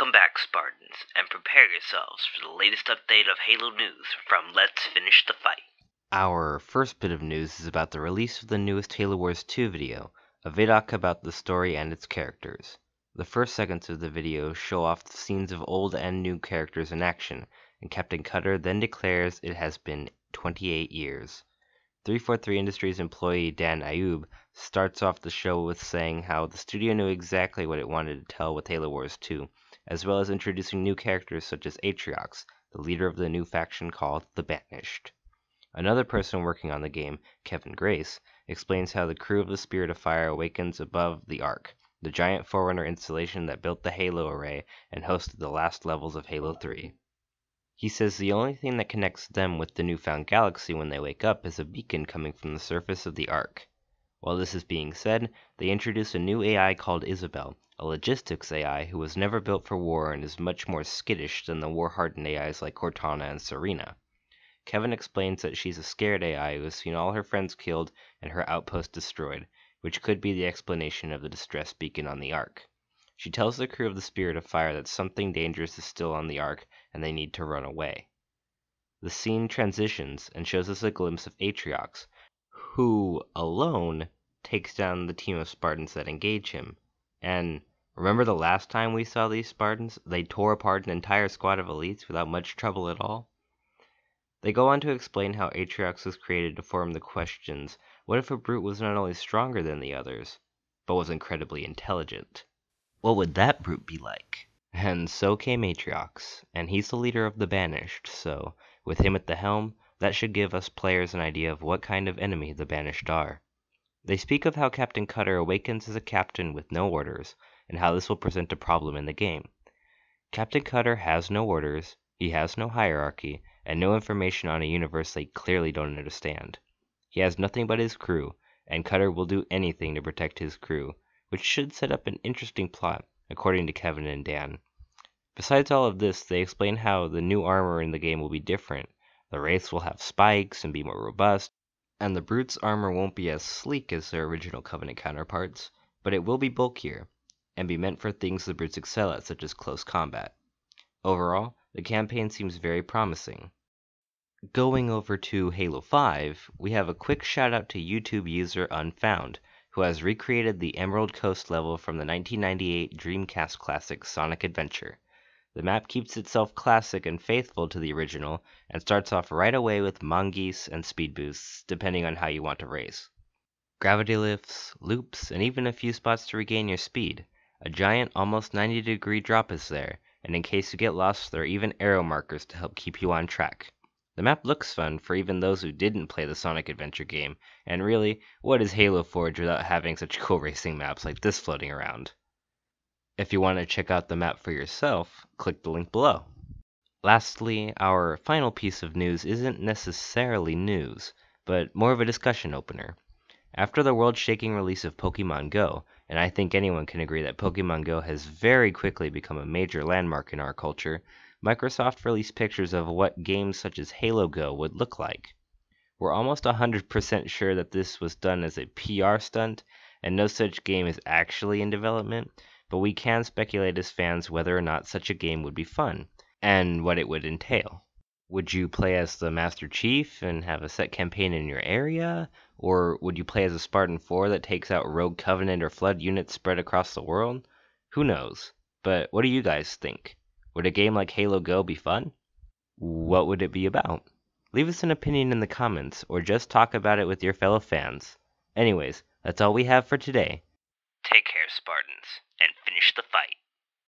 Welcome back, Spartans, and prepare yourselves for the latest update of Halo news from Let's Finish the Fight. Our first bit of news is about the release of the newest Halo Wars 2 video, a vidoc about the story and its characters. The first seconds of the video show off the scenes of old and new characters in action, and Captain Cutter then declares it has been 28 years. 343 Industries employee Dan Ayub starts off the show with saying how the studio knew exactly what it wanted to tell with Halo Wars 2, as well as introducing new characters such as Atriox, the leader of the new faction called the Banished. Another person working on the game, Kevin Grace, explains how the crew of the Spirit of Fire awakens above the Ark, the giant Forerunner installation that built the Halo array and hosted the last levels of Halo 3. He says the only thing that connects them with the newfound galaxy when they wake up is a beacon coming from the surface of the Ark. While this is being said, they introduce a new AI called Isabel, a logistics AI who was never built for war and is much more skittish than the war-hardened AIs like Cortana and Serena. Kevin explains that she's a scared AI who has seen all her friends killed and her outpost destroyed, which could be the explanation of the distress beacon on the Ark. She tells the crew of the Spirit of Fire that something dangerous is still on the Ark and they need to run away. The scene transitions and shows us a glimpse of Atriox, who, alone, takes down the team of Spartans that engage him. And remember the last time we saw these Spartans? They tore apart an entire squad of elites without much trouble at all. They go on to explain how Atriox was created to form the questions, what if a brute was not only stronger than the others, but was incredibly intelligent? What would that brute be like? And so came Atriox, and he's the leader of the Banished, so, with him at the helm, that should give us players an idea of what kind of enemy the Banished are. They speak of how Captain Cutter awakens as a captain with no orders, and how this will present a problem in the game. Captain Cutter has no orders, he has no hierarchy, and no information on a universe they clearly don't understand. He has nothing but his crew, and Cutter will do anything to protect his crew, which should set up an interesting plot, according to Kevin and Dan. Besides all of this, they explain how the new armor in the game will be different. The Wraiths will have spikes and be more robust, and the Brute's armor won't be as sleek as their original Covenant counterparts, but it will be bulkier, and be meant for things the Brutes excel at, such as close combat. Overall, the campaign seems very promising. Going over to Halo 5, we have a quick shout out to YouTube user Unfound, who has recreated the Emerald Coast level from the 1998 Dreamcast classic Sonic Adventure. The map keeps itself classic and faithful to the original, and starts off right away with mongoose and speed boosts, depending on how you want to race. Gravity lifts, loops, and even a few spots to regain your speed. A giant, almost 90-degree drop is there, and in case you get lost, there are even arrow markers to help keep you on track. The map looks fun for even those who didn't play the Sonic Adventure game, and really, what is Halo Forge without having such cool racing maps like this floating around? If you want to check out the map for yourself, click the link below. Lastly, our final piece of news isn't necessarily news, but more of a discussion opener. After the world-shaking release of Pokemon Go, and I think anyone can agree that Pokemon Go has very quickly become a major landmark in our culture, Microsoft released pictures of what games such as Halo Go would look like. We're almost 100% sure that this was done as a PR stunt, and no such game is actually in development, but we can speculate as fans whether or not such a game would be fun, and what it would entail. Would you play as the Master Chief and have a set campaign in your area? Or would you play as a Spartan 4 that takes out Rogue Covenant or Flood units spread across the world? Who knows? But what do you guys think? Would a game like Halo Go be fun? What would it be about? Leave us an opinion in the comments, or just talk about it with your fellow fans. Anyways, that's all we have for today. Take care, Spartans, and finish the fight.